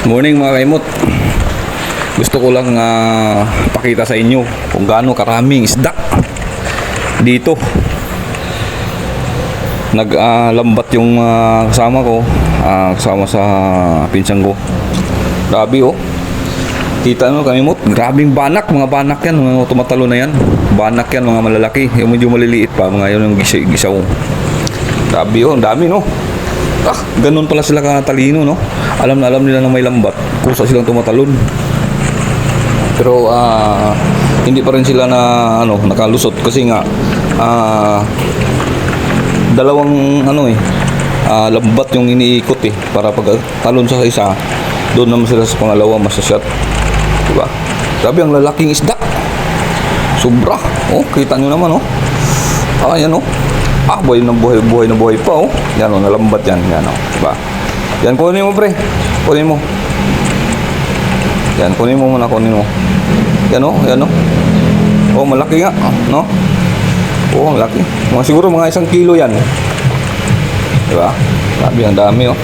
Morning mga kaimot. Gusto ko lang pakita sa inyo kung gaano karaming isda dito. Naglambat yung kasama ko, kasama sa pinsang ko. Grabe oh. Kita mo kaimot, grabing banak, mga banak yan, mga tumatalo na yan. Banak yan, mga malalaki. Yung medyo maliliit pa, mga yun yung gisaw. Grabe oh, ang dami no. Ganun pala sila katalino, no? Alam na alam nila na may lambat, kusa silang tumatalon. Pero hindi pa rin sila na nakalusot kasi nga dalawang lambat yung iniikot para pag talon sa isa, doon naman sila sa pangalawa masashot. Diba? Grabe ang lalaking isda. Sobra. Oh, kita nyo naman, oh. Yan, oh. Buhay na buhay pa, oh. Yan, oh, nalambat yan. Yan, oh. Diba? Yan, kunin mo, pre. Kunin mo. Yan, kunin mo muna, kunin mo. Yan, oh. Yan, oh. Oh, malaki nga, no? Oh, malaki. Siguro mga 1 kilo yan. Diba? Sabi, ang dami, oh.